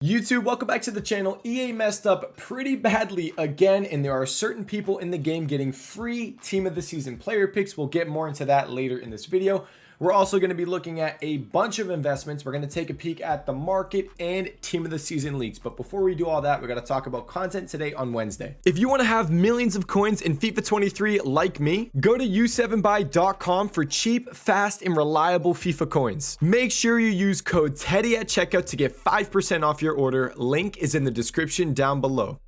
YouTube, welcome back to the channel. EA messed up pretty badly again, and there are certain people in the game getting free Team of the Season player picks. We'll get more into that later in this video. We're also going to be looking at a bunch of investments. We're going to take a peek at the market and Team of the Season leaks. But before we do all that, we got to talk about content today on Wednesday. If you want to have millions of coins in FIFA 23 like me, go to u7buy.com for cheap, fast, and reliable FIFA coins. Make sure you use code TEDDY at checkout to get 5% off your order. Link is in the description down below.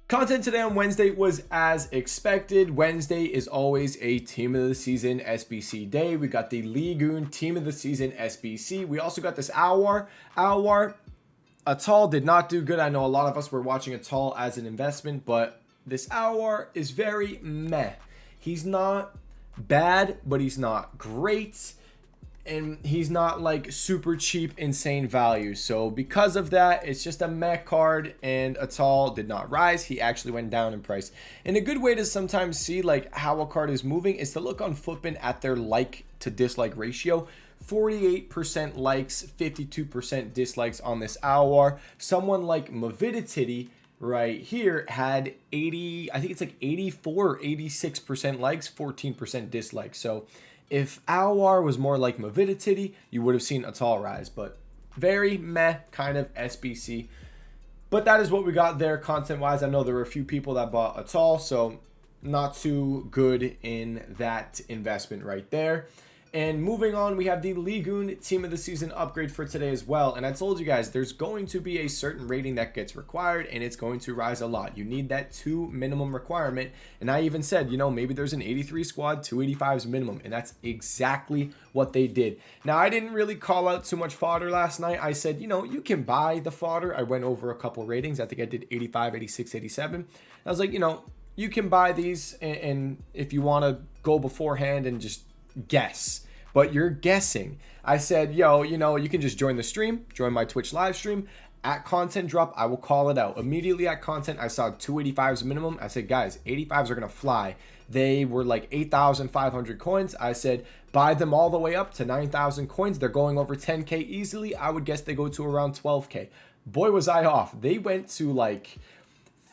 Content today on Wednesday was as expected. Wednesday is always a Team of the Season SBC day. We got the Ligoon Team of the Season SBC. We also got this Alwar. Atal did not do good. I know a lot of us were watching Atal as an investment, but this Alwar is very meh. He's not bad, but he's not great. And he's not like super cheap, insane value. So because of that, it's just a meh card, and Atal did not rise. He actually went down in price. And a good way to sometimes see like how a card is moving is to look on Footbin at their like to dislike ratio. 48% likes, 52% dislikes on this Alwar. Someone like Mavidity right here had 80, I think it's like 84 or 86% likes, 14% dislikes. So if Alwar was more like Mavidity, you would have seen Atal rise, but very meh kind of SBC. But that is what we got there content-wise. I know there were a few people that bought Atal, so not too good in that investment right there. And moving on, we have the Ligoon Team of the Season upgrade for today as well. And I told you guys, there's going to be a certain rating that gets required, and it's going to rise a lot. You need that 2 minimum requirement. And I even said, you know, maybe there's an 83 squad, 285s minimum. And that's exactly what they did. Now, I didn't really call out too much fodder last night. I said, you know, you can buy the fodder. I went over a couple ratings. I think I did 85, 86, 87. I was like, you know, you can buy these, and if you want to go beforehand and just guess, but you're guessing. I said, yo, you know, you can just join the stream, join my Twitch live stream. At content drop, I will call it out. Immediately at content, I saw 285s minimum. I said, guys, 85s are going to fly. They were like 8,500 coins. I said, buy them all the way up to 9,000 coins. They're going over 10K easily. I would guess they go to around 12K. Boy, was I off. They went to like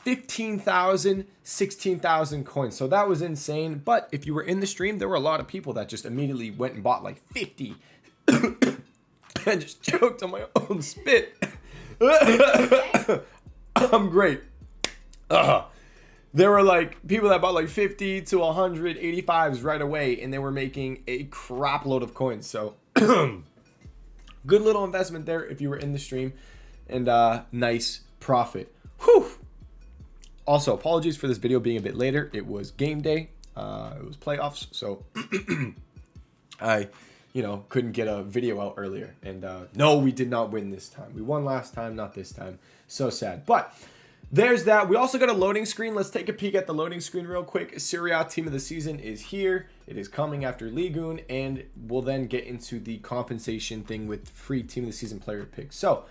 15,000, 16,000 coins. So that was insane. But if you were in the stream, there were a lot of people that just immediately went and bought like 50 and just choked on my own spit. I'm great. There were like people that bought like 50 to 100 85s right away, and they were making a crap load of coins. So good little investment there if you were in the stream, and nice profit. Whew. Also, apologies for this video being a bit later. It was game day. It was playoffs, so I, you know, couldn't get a video out earlier. And no, we did not win this time. We won last time, not this time. So sad. But there's that. We also got a loading screen. Let's take a peek at the loading screen real quick. Syria Team of the Season is here. It is coming after Ligoon, and we'll then get into the compensation thing with free Team of the Season player picks. So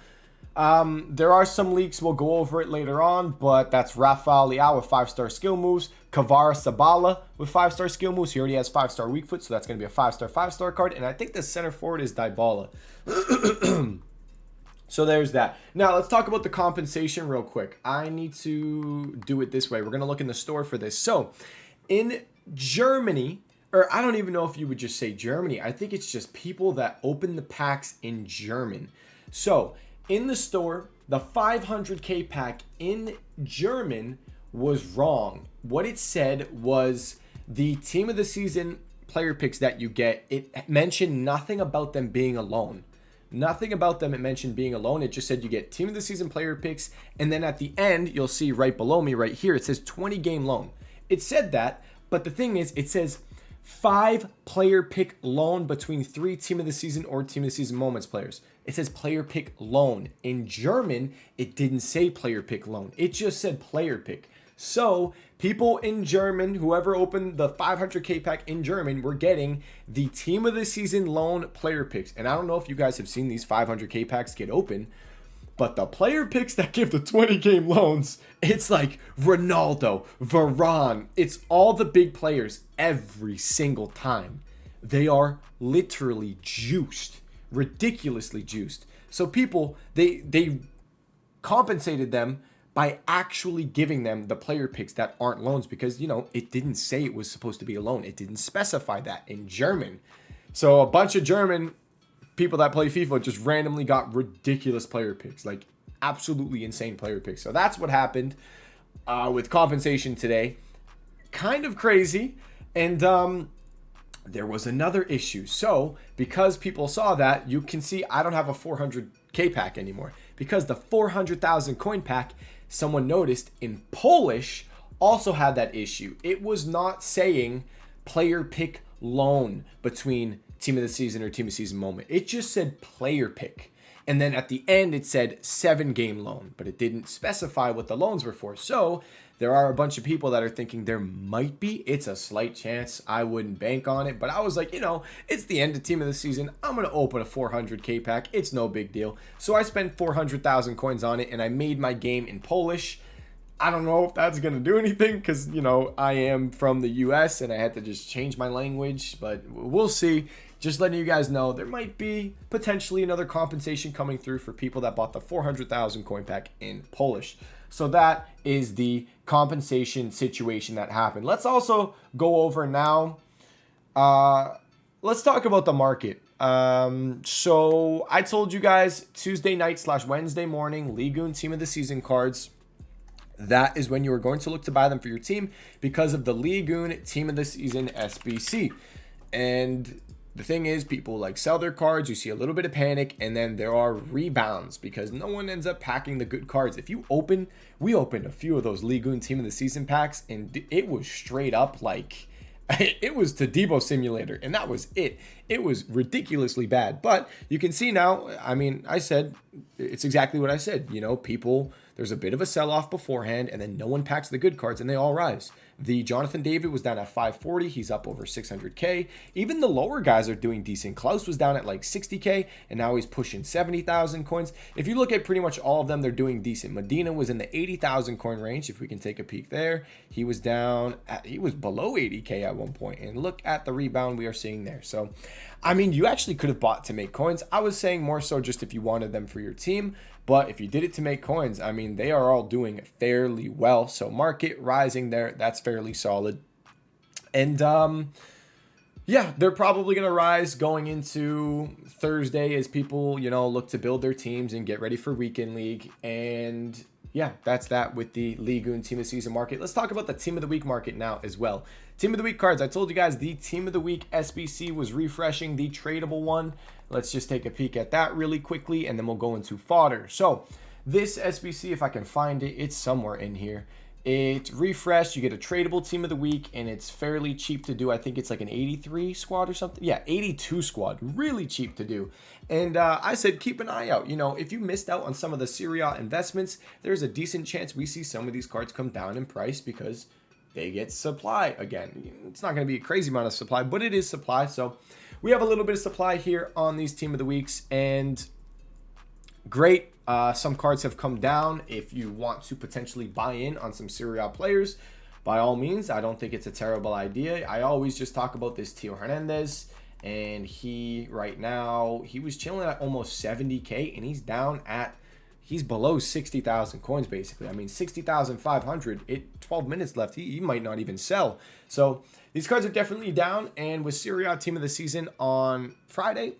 there are some leaks. We'll go over it later on, but that's Rafael Leao with 5-star skill moves. Kavara Sabala with 5-star skill moves. He already has 5-star weak foot, so that's going to be a 5-star card. And I think the center forward is Dybala. So there's that. Now let's talk about the compensation real quick. I need to do it this way. We're going to look in the store for this. So in Germany, or I don't even know if you would just say Germany. I think it's just people that open the packs in German. So in the store, the 500k pack in German was wrong. What it said was the Team of the Season player picks that you get, it mentioned nothing about them being alone. Nothing about them it mentioned being alone. It just said you get Team of the Season player picks, and then at the end, you'll see right below me right here, it says 20 game loan. It said that, but the thing is, it says 5 player pick loan between 3 Team of the Season or Team of the Season moments players. It says player pick loan. In German, it didn't say player pick loan. It just said player pick. So people in German, whoever opened the 500k pack in German, were getting the Team of the Season loan player picks. And I don't know if you guys have seen these 500k packs get open, but the player picks that give the 20 game loans, it's like Ronaldo, Varane. It's all the big players every single time. They are literally juiced, ridiculously juiced. So people, they compensated them by actually giving them the player picks that aren't loans, because, you know, it didn't say it was supposed to be a loan. It didn't specify that in German. So a bunch of German people that play FIFA just randomly got ridiculous player picks, like absolutely insane player picks. So that's what happened with compensation today. Kind of crazy. And there was another issue. So because people saw that, you can see I don't have a 400k pack anymore, because the 400,000 coin pack, someone noticed in Polish, also had that issue. It was not saying player pick loan between team of the season or team of season moment. It just said player pick. And then at the end, it said 7-game loan, but it didn't specify what the loans were for. So there are a bunch of people that are thinking there might be. It's a slight chance. I wouldn't bank on it. But I was like, you know, it's the end of team of the season. I'm going to open a 400k pack. It's no big deal. So I spent 400,000 coins on it, and I made my game in Polish. I don't know if that's going to do anything, because, you know, I am from the US and I had to just change my language. But we'll see. Just letting you guys know, there might be potentially another compensation coming through for people that bought the 400,000 coin pack in Polish. So that is the compensation situation that happened. Let's also go over now. Let's talk about the market. So I told you guys Tuesday night / Wednesday morning, Ligue 1 team of the season cards. That is when you are going to look to buy them for your team because of the Ligue 1 team of the season SBC. And the thing is, people like sell their cards, you see a little bit of panic, and then there are rebounds because no one ends up packing the good cards. We opened a few of those Ligue 1 team of the season packs, and it was straight up like, it was totw simulator, and that was it. It was ridiculously bad. But you can see now, I mean, I said, it's exactly what I said. You know, people, there's a bit of a sell-off beforehand, and then no one packs the good cards, and they all rise. The Jonathan David was down at 540. He's up over 600K. Even the lower guys are doing decent. Klaus was down at like 60K, and now he's pushing 70,000 coins. If you look at pretty much all of them, they're doing decent. Medina was in the 80,000 coin range. If we can take a peek there, he was below 80K at one point. And look at the rebound we are seeing there. So, I mean, you actually could have bought to make coins. I was saying more so just if you wanted them for your team. But if you did it to make coins, I mean, they are all doing fairly well. So market rising there, that's fairly solid. And yeah, they're probably going to rise going into Thursday as people, you know, look to build their teams and get ready for Weekend League. And yeah, that's that with the Ligue 1 team of the season market. Let's talk about the team of the week market now as well. Team of the week cards. I told you guys the team of the week SBC was refreshing, the tradable one. Let's just take a peek at that really quickly, and then we'll go into fodder. So this SBC, if I can find it, it's somewhere in here. It refreshed. You get a tradable team of the week, and it's fairly cheap to do. I think it's like an 83 squad or something. Yeah, 82 squad. Really cheap to do. And I said keep an eye out. You know, if you missed out on some of the Serie A investments, there's a decent chance we see some of these cards come down in price because they get supply again. It's not going to be a crazy amount of supply, but it is supply. So we have a little bit of supply here on these team of the weeks, and great. Some cards have come down. If you want to potentially buy in on some Serie A players, by all means, I don't think it's a terrible idea. I always just talk about this Tio Hernandez, and he right now, he was chilling at almost 70K, and he's below 60,000 coins basically. I mean, 60,500, 12 minutes left. He might not even sell. So these cards are definitely down, and with Serie A team of the season on Friday,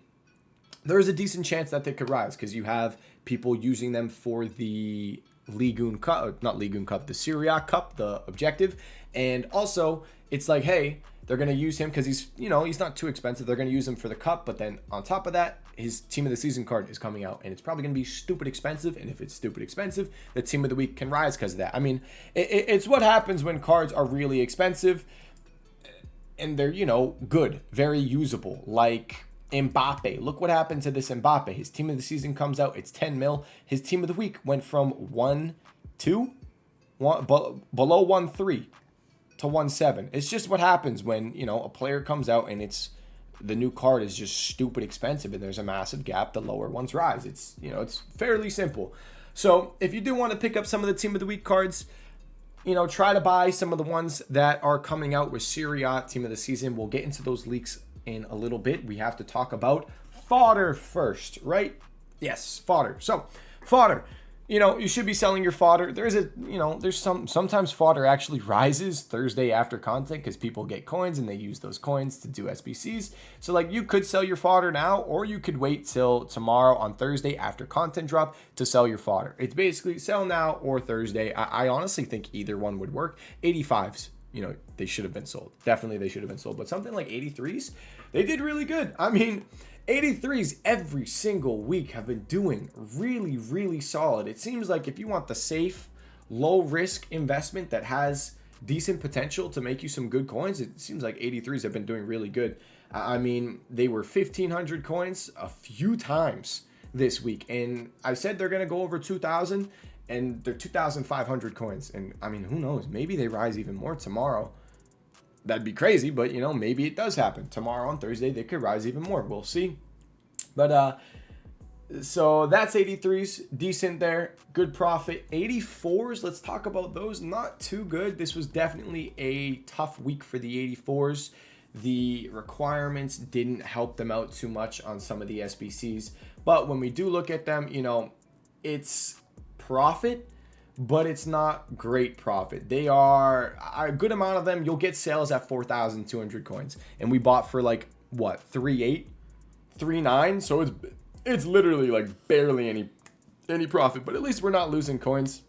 there's a decent chance that they could rise because you have people using them for the Ligue 1 Cup, not Ligue 1 Cup, the Serie A Cup, the objective. And also, it's like, hey, they're going to use him because he's, you know, he's not too expensive. They're going to use him for the cup, but then on top of that, his team of the season card is coming out, and it's probably going to be stupid expensive. And if it's stupid expensive, the team of the week can rise because of that. I mean, it's what happens when cards are really expensive and they're, you know, good, very usable, like Mbappe. Look what happened to this Mbappe. His team of the season comes out, it's 10 mil. His team of the week went from below 1.3 to 1.7. It's just what happens when, you know, a player comes out and it's the new card is just stupid expensive and there's a massive gap. The lower ones rise. It's, you know, it's fairly simple. So if you do want to pick up some of the team of the week cards, you know, try to buy some of the ones that are coming out with Serie A team of the season. We'll get into those leaks in a little bit. We have to talk about fodder first, right? Yes, fodder. So fodder, you should be selling your fodder. There's sometimes fodder actually rises Thursday after content because people get coins and they use those coins to do SBCs. So like you could sell your fodder now, or you could wait till tomorrow on Thursday after content drop to sell your fodder. It's basically sell now or Thursday. I honestly think either one would work. 85s, they should have been sold. Definitely they should have been sold. But something like 83s, they did really good. I mean, 83s every single week have been doing really, really solid. It seems like if you want the safe, low risk investment that has decent potential to make you some good coins, it seems like 83s have been doing really good. I mean, they were 1,500 coins a few times this week. And I said they're going to go over 2,000 and they're 2,500 coins. And I mean, who knows? Maybe they rise even more tomorrow. That'd be crazy, but maybe it does happen. Tomorrow on Thursday, they could rise even more. We'll see. But so that's 83s, decent there, good profit. 84s, let's talk about those. Not too good. This was definitely a tough week for the 84s. The requirements didn't help them out too much on some of the SBCs. But when we do look at them, it's profit, but it's not great profit. They are a good amount of them. You'll get sales at 4,200 coins, and we bought for like what, 3.8, 3.9. So it's literally like barely any profit, but at least we're not losing coins.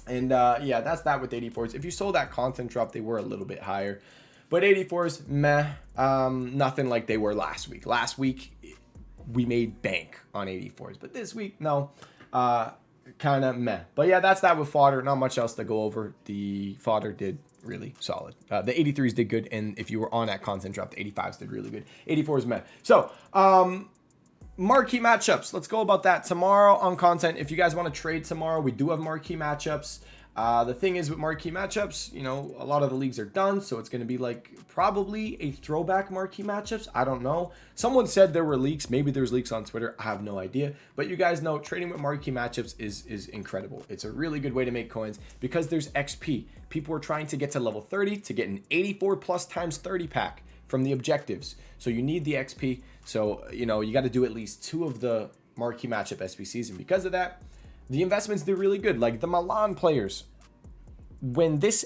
And yeah, that's that with 84s. If you sold that content drop, they were a little bit higher, but 84s, meh. Nothing like they were last week. Last week we made bank on 84s, but this week, no. Kind of meh. But yeah, that's that with fodder. Not much else to go over. The fodder did really solid. The 83s did good, and if you were on that content drop, the 85s did really good. 84s meh. So marquee matchups, let's go about that tomorrow on content. If you guys want to trade tomorrow, we do have marquee matchups. The thing is with marquee matchups, a lot of the leagues are done, so it's going to be like probably a throwback marquee matchups. I don't know. Someone said there were leaks. Maybe there's leaks on Twitter. I have no idea. But you guys know trading with marquee matchups is incredible. It's a really good way to make coins because there's XP. People are trying to get to level 30 to get an 84 plus times 30 pack from the objectives. So you need the XP. So, you got to do at least 2 of the marquee matchup SBCs. And because of that, the investments do really good. Like the Milan players, when this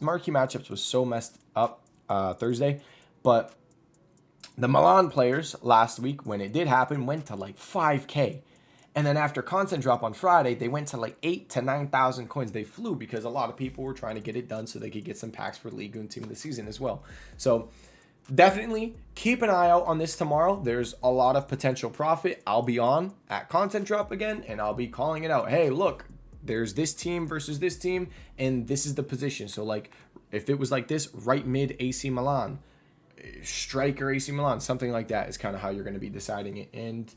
marquee matchups was so messed up Thursday, but the Milan players last week, when it did happen, went to like 5K. And then after content drop on Friday, they went to like 8,000 to 9,000 coins. They flew because a lot of people were trying to get it done so they could get some packs for League and Team of the Season as well. So definitely keep an eye out on this tomorrow. There's a lot of potential profit. I'll be on at content drop again, and I'll be calling it out. Hey, look, there's this team versus this team, and this is the position. So like if it was like this, right mid AC Milan, striker AC Milan, something like that is kind of how you're going to be deciding it.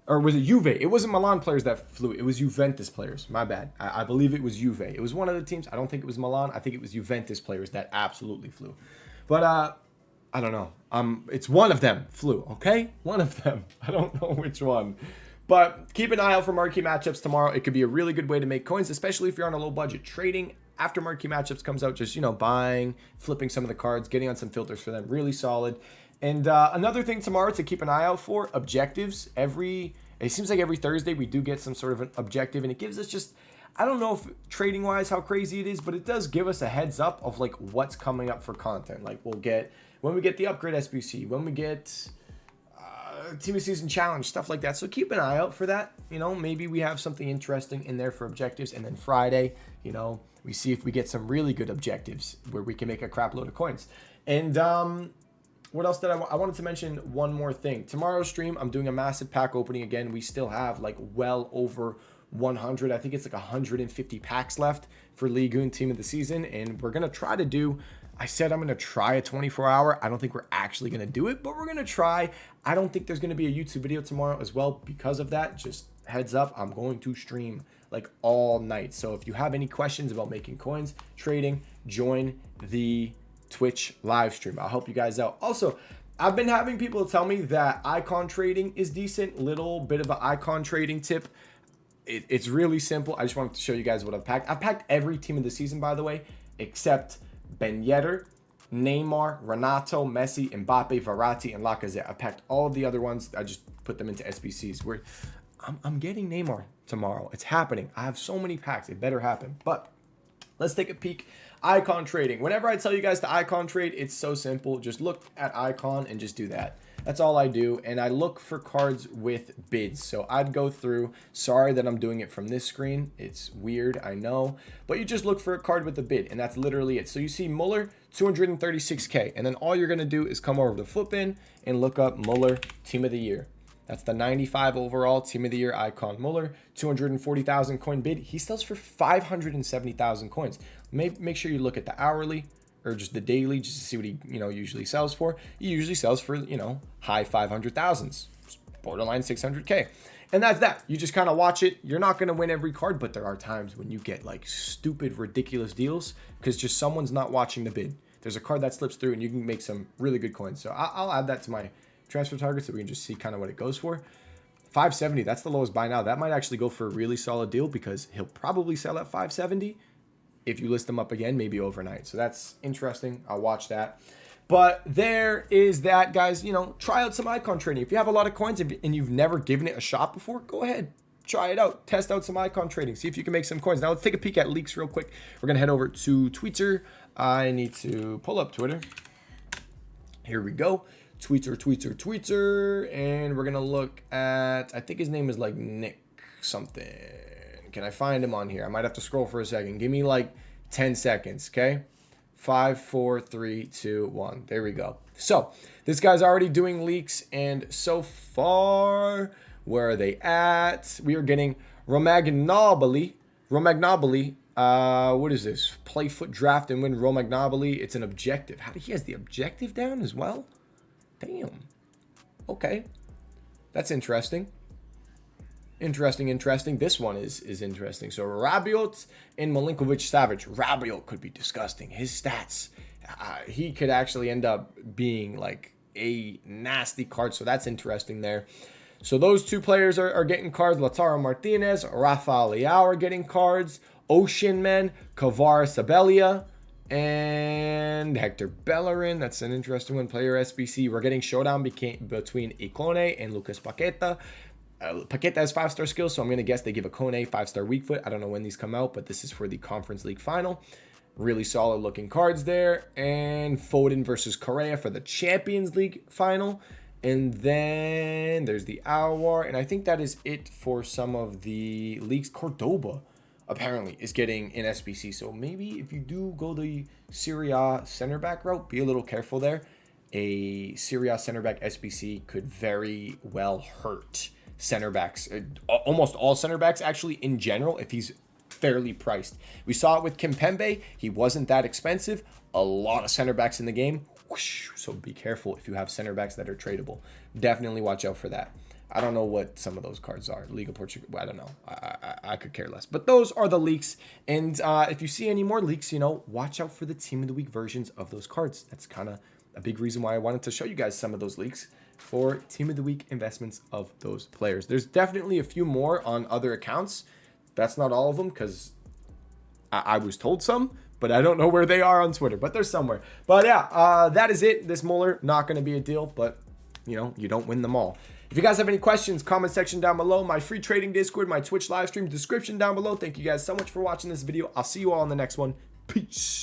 Or was it Juve? It wasn't Milan players that flew. It was Juventus players. My bad. I believe it was Juve. It was one of the teams. I don't think it was Milan. I think it was Juventus players that absolutely flew. But I don't know. It's one of them flew, okay? One of them. I don't know which one. But keep an eye out for marquee matchups tomorrow. It could be a really good way to make coins, especially if you're on a low budget. Trading after marquee matchups comes out, just, buying, flipping some of the cards, getting on some filters for them. Really solid. And another thing tomorrow to keep an eye out for, objectives. It seems like every Thursday we do get some sort of an objective, and it gives us just, I don't know if trading wise how crazy it is, but it does give us a heads up of like what's coming up for content. Like we'll get, when we get the upgrade SBC, when we get Team of Season Challenge, stuff like that. So keep an eye out for that. Maybe we have something interesting in there for objectives. And then Friday, we see if we get some really good objectives where we can make a crap load of coins. And what else did I wanted to mention one more thing. Tomorrow's stream, I'm doing a massive pack opening again. We still have like well over 100. I think it's like 150 packs left for League and Team of the Season. And we're going to try to do, I said I'm going to try a 24-hour. I don't think we're actually going to do it, but we're going to try. I don't think there's going to be a YouTube video tomorrow as well because of that. Just heads up, I'm going to stream like all night. So if you have any questions about making coins, trading, join the Twitch live stream. I'll help you guys out. Also, I've been having people tell me that icon trading is decent. Little bit of an icon trading tip. It's really simple. I just wanted to show you guys what I've packed. I've packed every team of the season, by the way, except Ben Yedder, Neymar, Renato, Messi, Mbappe, Verratti, and Lacazette. I packed all of the other ones. I just put them into SBCs. I'm getting Neymar. tomorrow. It's happening. I have so many packs. It better happen. But let's take a peek. Icon trading. Whenever I tell you guys to icon trade, it's so simple. Just look at icon and just do that. That's all I do. And I look for cards with bids. So I'd go through. Sorry that I'm doing it from this screen. It's weird, I know. But you just look for a card with a bid. And that's literally it. So you see Muller, 236K. And then all you're going to do is come over to Flipin and look up Muller Team of the Year. That's the 95 overall Team of the Year icon. Muller, 240,000 coin bid. He sells for 570,000 coins. Make sure you look at the hourly or just the daily just to see what he, usually sells for. He usually sells for, high 500,000s, borderline 600K. And that's that. You just kind of watch it. You're not going to win every card, but there are times when you get like stupid, ridiculous deals because just someone's not watching the bid. There's a card that slips through and you can make some really good coins. So I'll add that to my transfer target so we can just see kind of what it goes for. 570, that's the lowest buy now. That might actually go for a really solid deal because he'll probably sell at 570 if you list them up again, maybe overnight. So that's interesting. I'll watch that. But there is that, guys. Try out some icon trading. If you have a lot of coins and you've never given it a shot before, go ahead. Try it out. Test out some icon trading. See if you can make some coins. Now let's take a peek at leaks real quick. We're going to head over to Twitter. I need to pull up Twitter. Here we go. Twitter. And we're going to look at, I think his name is like Nick something. Can I find him on here? I might have to scroll for a second. Give me like 10 seconds, okay? 5, 4, 3, 2, 1. There we go. So this guy's already doing leaks, and so far, where are they at? We are getting Romagnoli. What is this? Play foot draft and win Romagnoli. It's an objective. He has the objective down as well? Damn. Okay. That's interesting. Interesting. This one is interesting. So Rabiot and Milinkovic-Savic. Rabiot could be disgusting. His stats, he could actually end up being like a nasty card. So that's interesting there. So those two players are getting cards. Lautaro Martinez, Rafael Leao are getting cards. Ocean Men, Kvaratskhelia, and Hector Bellerin. That's an interesting one. Player SBC. We're getting showdown between Ikone and Lucas Paqueta. Paqueta has 5-star skills, so I'm going to guess they give Ikone 5-star weak foot. I don't know when these come out, but this is for the Conference League final. Really solid looking cards there. And Foden versus Correa for the Champions League final. And then there's the Aouar. And I think that is it for some of the leagues. Cordoba apparently is getting an SBC. So maybe if you do go the Serie A center back route, be a little careful there. A Serie A center back SBC could very well hurt center backs. Almost all center backs actually in general if he's fairly priced. We saw it with Kimpembe. He wasn't that expensive. A lot of center backs in the game. Whoosh. So be careful if you have center backs that are tradable. Definitely watch out for that. I don't know what some of those cards are. Liga Portugal, I don't know. I could care less. But those are the leaks. And if you see any more leaks, watch out for the Team of the Week versions of those cards. That's kind of a big reason why I wanted to show you guys some of those leaks for Team of the Week investments of those players. There's definitely a few more on other accounts. That's not all of them because I was told some, but I don't know where they are on Twitter, but they're somewhere. But yeah, that is it. This Muller, not going to be a deal, but you don't win them all. If you guys have any questions, comment section down below. My free trading Discord, my Twitch live stream description down below. Thank you guys so much for watching this video. I'll see you all in the next one. Peace.